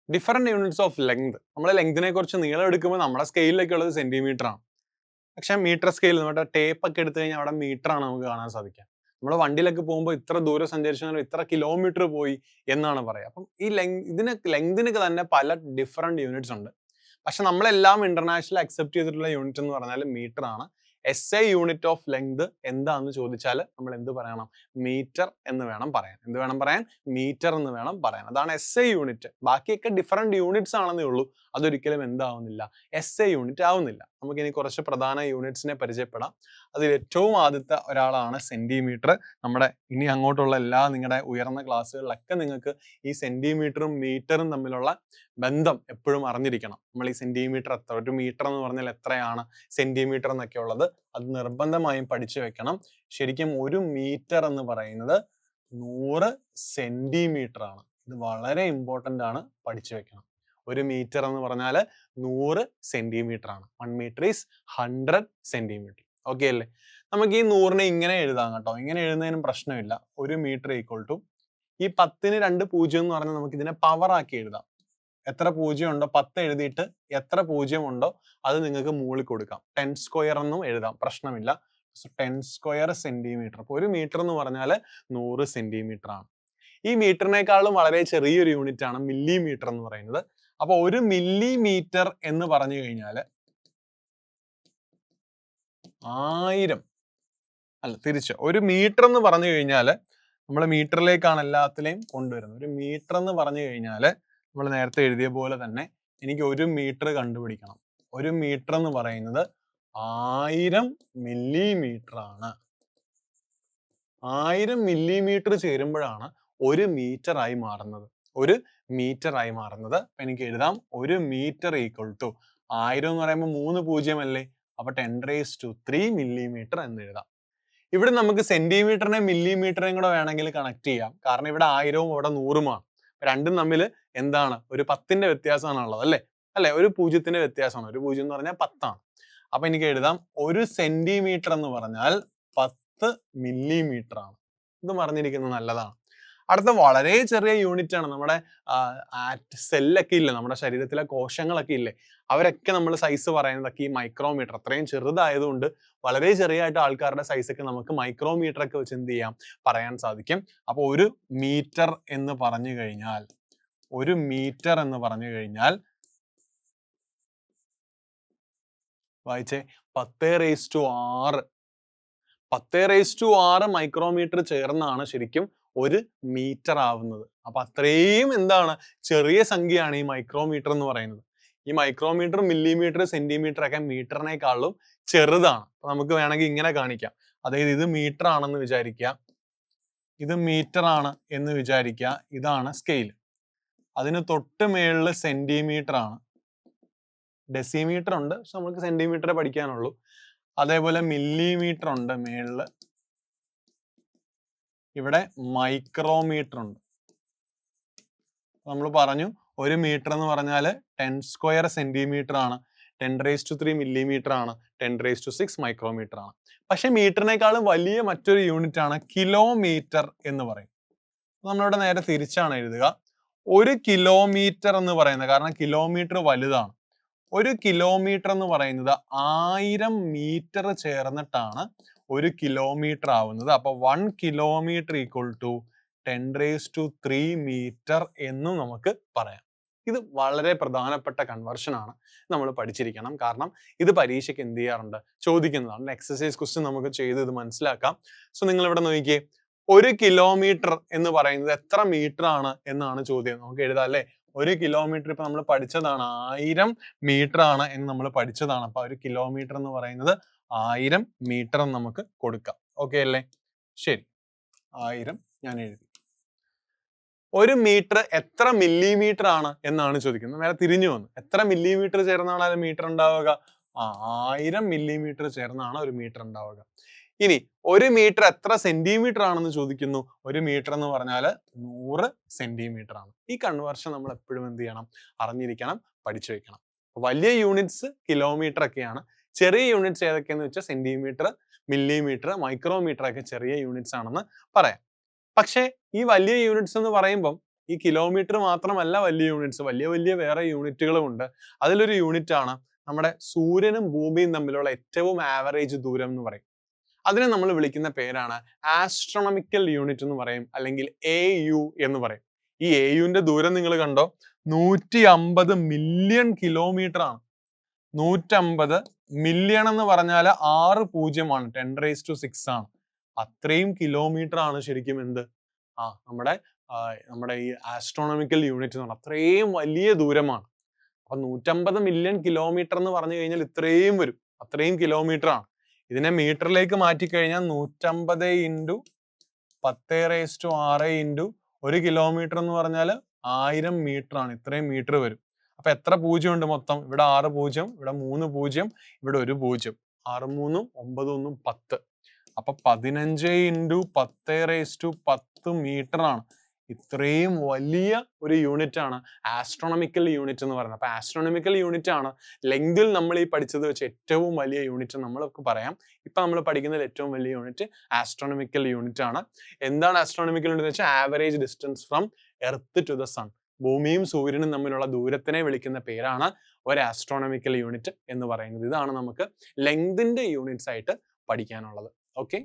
Different units of length. നമ്മൾ ലെങ്തിനെ കുറിച്ച് നീളം എടുക്കുമ്പോൾ നമ്മുടെ സ്കെയിലൊക്കെ ഉള്ളത് സെന്റിമീറ്റർ ആണ്. പക്ഷെ മീറ്റർ സ്കെയിൽ നമ്മുടെ ടേപ്പ് ഒക്കെ എടുത്തു കഴിഞ്ഞാൽ അവിടെ മീറ്റർ ആണ് നമുക്ക് കാണാൻ സാധിക്കുക. നമ്മൾ വണ്ടിയിലൊക്കെ പോകുമ്പോൾ ഇത്ര ദൂരം സഞ്ചരിച്ചാൽ ഇത്ര കിലോമീറ്റർ പോയി എന്നാണ് പറയുക. അപ്പം ഈ ലെങ്തിന് തന്നെ പല ഡിഫറെന്റ് യൂണിറ്റ്സ് ഉണ്ട്. പക്ഷെ നമ്മളെല്ലാം ഇന്റർനാഷണൽ അക്സെപ്റ്റ് ചെയ്തിട്ടുള്ള യൂണിറ്റ് എന്ന് പറഞ്ഞാൽ മീറ്റർ ആണ്. SI യൂണിറ്റ് ഓഫ് ലെങ്ത് എന്താന്ന് ചോദിച്ചാൽ നമ്മൾ എന്ത് പറയണം? മീറ്റർ എന്ന് വേണം പറയാൻ. എന്ത് വേണം പറയാൻ? മീറ്റർ എന്ന് വേണം പറയാൻ. അതാണ് SI യൂണിറ്റ്. ബാക്കിയൊക്കെ ഡിഫറെന്റ് യൂണിറ്റ്സ് ആണെന്നേ ഉള്ളൂ. അതൊരിക്കലും എന്താവുന്നില്ല? SI യൂണിറ്റ് ആവുന്നില്ല. നമുക്കിനി കുറച്ച് പ്രധാന യൂണിറ്റ്സിനെ പരിചയപ്പെടാം. അതിൽ ഏറ്റവും ആദ്യത്തെ ഒരാളാണ് സെന്റിമീറ്റർ. നമ്മുടെ ഇനി അങ്ങോട്ടുള്ള എല്ലാ നിങ്ങളുടെ ഉയർന്ന ക്ലാസ്സുകളിലൊക്കെ നിങ്ങൾക്ക് ഈ സെന്റിമീറ്ററും മീറ്ററും തമ്മിലുള്ള ബന്ധം എപ്പോഴും അറിഞ്ഞിരിക്കണം. നമ്മൾ ഈ സെന്റിമീറ്റർ എത്ര, ഒരു മീറ്റർ എന്ന് പറഞ്ഞാൽ എത്രയാണ്, സെന്റിമീറ്റർ എന്നൊക്കെ ഉള്ളത് അത് നിർബന്ധമായും പഠിച്ചു വെക്കണം. ശരിക്കും ഒരു മീറ്റർ എന്ന് പറയുന്നത് 100 സെന്റിമീറ്റർ ആണ്. ഇത് വളരെ ഇമ്പോർട്ടന്റ് ആണ്, പഠിച്ചു വെക്കണം. ഒരു മീറ്റർ എന്ന് പറഞ്ഞാൽ 100 സെന്റിമീറ്റർ ആണ്. 1 മീറ്റർ ഈസ് 100 സെന്റിമീറ്റർ. ഓക്കെ അല്ലേ? നമുക്ക് ഈ 100നെ ഇങ്ങനെ എഴുതാം കേട്ടോ. ഇങ്ങനെ എഴുതുന്നതിനും പ്രശ്നമില്ല. ഒരു മീറ്റർ ഈക്വൽ ടു ഈ 10ന് 2 പൂജ്യം എന്ന് പറഞ്ഞാൽ നമുക്ക് ഇതിനെ പവർ ആക്കി എഴുതാം. എത്ര പൂജ്യം ഉണ്ടോ 10 എഴുതിയിട്ട് എത്ര പൂജ്യം ഉണ്ടോ അത് നിങ്ങൾക്ക് മുകളിൽ കൊടുക്കാം. 10 സ്ക്വയർ എന്നും എഴുതാം, പ്രശ്നമില്ല. 10 സ്ക്വയർ സെന്റിമീറ്റർ. അപ്പോൾ ഒരു മീറ്റർ എന്ന് പറഞ്ഞാൽ 100 സെന്റിമീറ്റർ ആണ്. ഈ മീറ്ററിനേക്കാളും വളരെ ചെറിയൊരു യൂണിറ്റ് ആണ് മില്ലിമീറ്റർ എന്ന് പറയുന്നത്. അപ്പൊ ഒരു മില്ലിമീറ്റർ എന്ന് പറഞ്ഞു കഴിഞ്ഞാൽ 1000 അല്ല, തിരിച്ച് ഒരു മീറ്റർ എന്ന് പറഞ്ഞു കഴിഞ്ഞാൽ നമ്മൾ മീറ്ററിലേക്കാണ് എല്ലാത്തിനെയും കൊണ്ടുവരുന്നത്. ഒരു മീറ്റർ എന്ന് പറഞ്ഞു കഴിഞ്ഞാൽ നമ്മൾ നേരത്തെ എഴുതിയ പോലെ തന്നെ എനിക്ക് ഒരു മീറ്റർ കണ്ടുപിടിക്കണം. ഒരു മീറ്റർ എന്ന് പറയുന്നത് 1000 മില്ലിമീറ്റർ ആണ്. 1000 മില്ലിമീറ്റർ ചേരുമ്പോഴാണ് ഒരു മീറ്റർ ആയി മാറുന്നത്. ഒരു മീറ്റർ ആയി മാറുന്നത്. എനിക്ക് എഴുതാം ഒരു മീറ്റർ ഈക്വൽ ടു 1000 എന്ന് പറയുമ്പോൾ 3 പൂജ്യം അല്ലേ? അപ്പൊ 10⁻³ മില്ലിമീറ്റർ എന്ന് എഴുതാം. ഇവിടെ നമുക്ക് സെന്റിമീറ്ററിനെയും മില്ലിമീറ്ററിനെയും കൂടെ വേണമെങ്കിൽ കണക്ട് ചെയ്യാം. കാരണം ഇവിടെ 1000ഉം ഇവിടെ 100ഉമാണ്. രണ്ടും തമ്മിൽ എന്താണ്? ഒരു 10ന്റെ വ്യത്യാസമാണുള്ളത് അല്ലേ? അല്ലെ? ഒരു പൂജ്യത്തിന്റെ വ്യത്യാസമാണ്. ഒരു പൂജ്യം എന്ന് പറഞ്ഞാൽ 10 ആണ്. അപ്പൊ എനിക്ക് എഴുതാം ഒരു സെന്റിമീറ്റർ എന്ന് പറഞ്ഞാൽ 10 മില്ലിമീറ്റർ ആണ്. ഇത് പറഞ്ഞിരിക്കുന്നത് നല്ലതാണ്. അടുത്ത വളരെ ചെറിയ യൂണിറ്റ് ആണ് നമ്മുടെ സെല്ലൊക്കെ ഇല്ലേ, നമ്മുടെ ശരീരത്തിലെ കോശങ്ങളൊക്കെ ഇല്ലേ, അവരൊക്കെ നമ്മൾ സൈസ് പറയുന്നതൊക്കെ ഈ മൈക്രോമീറ്റർ. അത്രയും ചെറുതായതുകൊണ്ട് വളരെ ചെറിയായിട്ട് ആൾക്കാരുടെ സൈസൊക്കെ നമുക്ക് മൈക്രോമീറ്റർ ഒക്കെ വെച്ച് എന്ത് ചെയ്യാം? പറയാൻ സാധിക്കും. അപ്പൊ ഒരു മീറ്റർ എന്ന് പറഞ്ഞു കഴിഞ്ഞാൽ വായിച്ചേ, 10⁻6 10⁻6 മൈക്രോമീറ്റർ ചേർന്നാണ് ശരിക്കും ഒരു മീറ്റർ ആവുന്നത്. അപ്പൊ അത്രയും എന്താണ്? ചെറിയ സംഖ്യയാണ് ഈ മൈക്രോമീറ്റർ എന്ന് പറയുന്നത്. ഈ മൈക്രോമീറ്റർ, മില്ലിമീറ്റർ, സെന്റിമീറ്റർ ഒക്കെ മീറ്ററിനേക്കാളും ചെറുതാണ്. അപ്പൊ നമുക്ക് വേണമെങ്കിൽ ഇങ്ങനെ കാണിക്കാം. അതായത് ഇത് മീറ്റർ ആണെന്ന് വിചാരിക്കുക, ഇത് മീറ്റർ ആണ് എന്ന് വിചാരിക്കുക. ഇതാണ് സ്കെയിൽ. അതിന് തൊട്ട് മേളില് സെന്റിമീറ്റർ ആണ്. ഡെസിമീറ്റർ ഉണ്ട്, പക്ഷെ നമുക്ക് സെന്റിമീറ്റർ പഠിക്കാനുള്ളൂ. അതേപോലെ മില്ലിമീറ്റർ ഉണ്ട് മേളില്. ഇവിടെ മൈക്രോമീറ്റർ ഉണ്ട്. നമ്മൾ പറഞ്ഞു ഒരു മീറ്റർ എന്ന് പറഞ്ഞാൽ 10 സ്ക്വയർ സെന്റിമീറ്റർ ആണ്, 10⁻³ മില്ലിമീറ്റർ ആണ്, 10⁻⁶ മൈക്രോമീറ്റർ ആണ്. പക്ഷെ മീറ്ററിനേക്കാളും വലിയ മറ്റൊരു യൂണിറ്റ് ആണ് കിലോമീറ്റർ എന്ന് പറയും. നമ്മളിവിടെ നേരെ തിരിച്ചാണ് എഴുതുക. ഒരു കിലോമീറ്റർ എന്ന് പറയുന്നത്, കാരണം കിലോമീറ്റർ വലുതാണ്, ഒരു കിലോമീറ്റർ എന്ന് പറയുന്നത് 1000 മീറ്റർ ചേർന്നിട്ടാണ് ഒരു കിലോമീറ്റർ ആവുന്നത്. അപ്പൊ 1 കിലോമീറ്റർ ഈക്വൽ ടു 10⁻³ മീറ്റർ എന്നും നമുക്ക് പറയാം. ഇത് വളരെ പ്രധാനപ്പെട്ട കൺവേർഷൻ ആണ്, നമ്മൾ പഠിച്ചിരിക്കണം. കാരണം ഇത് പരീക്ഷയ്ക്ക് എന്ത് ചെയ്യാറുണ്ട്? ചോദിക്കുന്നതാണ്. എക്സസൈസ് ക്വസ്റ്റ്യൻ നമുക്ക് ചെയ്ത് ഇത് മനസ്സിലാക്കാം. സോ നിങ്ങൾ ഇവിടെ നോക്കിയേ, ഒരു കിലോമീറ്റർ എന്ന് പറയുന്നത് എത്ര മീറ്റർ ആണ് എന്നാണ് ചോദ്യം. നമുക്ക് എഴുതാം അല്ലെ? ഒരു കിലോമീറ്റർ ഇപ്പൊ നമ്മൾ പഠിച്ചതാണ്, 1000 മീറ്റർ ആണ് എന്ന് നമ്മൾ പഠിച്ചതാണ്. അപ്പൊ ഒരു കിലോമീറ്റർ എന്ന് പറയുന്നത് 1000 മീറ്റർ എന്ന് നമുക്ക് കൊടുക്കാം. ഓക്കെ അല്ലേ? ശരി, 1000 ഞാൻ എഴുതി. ഒരു മീറ്റർ എത്ര മില്ലിമീറ്റർ ആണ് എന്നാണ് ചോദിക്കുന്നത്. നേരെ തിരിഞ്ഞു വന്നു. എത്ര മില്ലിമീറ്റർ ചേർന്നാണ് ഒരു മീറ്റർ ഉണ്ടാവുക? 1000 മില്ലിമീറ്റർ ചേർന്നാണ് ഒരു മീറ്റർ ഉണ്ടാവുക. ഇനി ഒരു മീറ്റർ എത്ര സെന്റിമീറ്റർ ആണെന്ന് ചോദിക്കുന്നു. ഒരു മീറ്റർ എന്ന് പറഞ്ഞാൽ 100 സെന്റിമീറ്റർ ആണ്. ഈ കൺവേർഷൻ നമ്മൾ എപ്പോഴും എന്ത് ചെയ്യണം? അറിഞ്ഞിരിക്കണം, പഠിച്ചു വെക്കണം. വലിയ യൂണിറ്റ്സ് കിലോമീറ്റർ ഒക്കെയാണ്. ചെറിയ യൂണിറ്റ്സ് ഏതൊക്കെയെന്ന് വെച്ചാൽ സെന്റിമീറ്റർ, മില്ലിമീറ്റർ, മൈക്രോമീറ്റർ ഒക്കെ ചെറിയ യൂണിറ്റ്സ് ആണെന്ന് പറയാം. പക്ഷേ ഈ വലിയ യൂണിറ്റ്സ് എന്ന് പറയുമ്പം ഈ കിലോമീറ്റർ മാത്രമല്ല വലിയ യൂണിറ്റ്സ്, വലിയ വലിയ വേറെ യൂണിറ്റുകളും ഉണ്ട്. അതിലൊരു യൂണിറ്റ് ആണ് നമ്മുടെ സൂര്യനും ഭൂമിയും തമ്മിലുള്ള ഏറ്റവും ആവറേജ് ദൂരം എന്ന് പറയും. അതിനെ നമ്മൾ വിളിക്കുന്ന പേരാണ് ആസ്ട്രോണമിക്കൽ യൂണിറ്റ് എന്ന് പറയും, അല്ലെങ്കിൽ AU എന്ന് പറയും. ഈ AUവിന്റെ ദൂരം നിങ്ങൾ കണ്ടോ, 150 മില്യൺ കിലോമീറ്റർ ആണ്. 150 മില്യൺ എന്ന് പറഞ്ഞാൽ 6 പൂജ്യമാണ്, 10⁻⁶ ആണ്. അത്രയും കിലോമീറ്റർ ആണ് ശരിക്കും എന്ത്, നമ്മുടെ ഈ ആസ്ട്രോണമിക്കൽ യൂണിറ്റ് എന്ന് പറഞ്ഞാൽ അത്രയും വലിയ ദൂരമാണ്. അപ്പൊ 150 മില്യൺ കിലോമീറ്റർ എന്ന് പറഞ്ഞു കഴിഞ്ഞാൽ ഇത്രയും വരും, അത്രയും കിലോമീറ്റർ ആണ്. ഇതിനെ മീറ്ററിലേക്ക് മാറ്റി കഴിഞ്ഞാൽ 150 × 10⁻⁶ × 1 കിലോമീറ്റർ എന്ന് പറഞ്ഞാൽ 1000 മീറ്റർ ആണ്. ഇത്രയും മീറ്റർ വരും. അപ്പൊ എത്ര പൂജ്യം ഉണ്ട് മൊത്തം? ഇവിടെ 6 പൂജ്യം, ഇവിടെ 3 പൂജ്യം, ഇവിടെ 1 പൂജ്യം. 6 3 9 1 10. അപ്പൊ 15 × 10⁻10 മീറ്റർ ആണ്. ഇത്രയും വലിയ ഒരു യൂണിറ്റ് ആണ് ആസ്ട്രോണമിക്കൽ യൂണിറ്റ് എന്ന് പറയുന്നത്. അപ്പൊ ആസ്ട്രോണമിക്കൽ യൂണിറ്റ് ആണ് ലെങ്തിൽ നമ്മൾ ഈ പഠിച്ചത് വെച്ച് ഏറ്റവും വലിയ യൂണിറ്റ് നമ്മൾക്ക് പറയാം. ഇപ്പൊ നമ്മൾ പഠിക്കുന്നതിൽ ഏറ്റവും വലിയ യൂണിറ്റ് ആസ്ട്രോണമിക്കൽ യൂണിറ്റ് ആണ്. എന്താണ് ആസ്ട്രോണമിക്കൽ യൂണിറ്റ് എന്ന് വെച്ചാൽ average distance from earth to the sun. ഭൂമിയും സൂര്യനും തമ്മിലുള്ള ദൂരത്തിനെ വിളിക്കുന്ന പേരാണ് ഒരു ആസ്ട്രോണമിക്കൽ യൂണിറ്റ് എന്ന് പറയുന്നത്. ഇതാണ് നമുക്ക് ലെങ്തിന്റെ യൂണിറ്റ്സ് ആയിട്ട് പഠിക്കാനുള്ളത്. ഓക്കെ.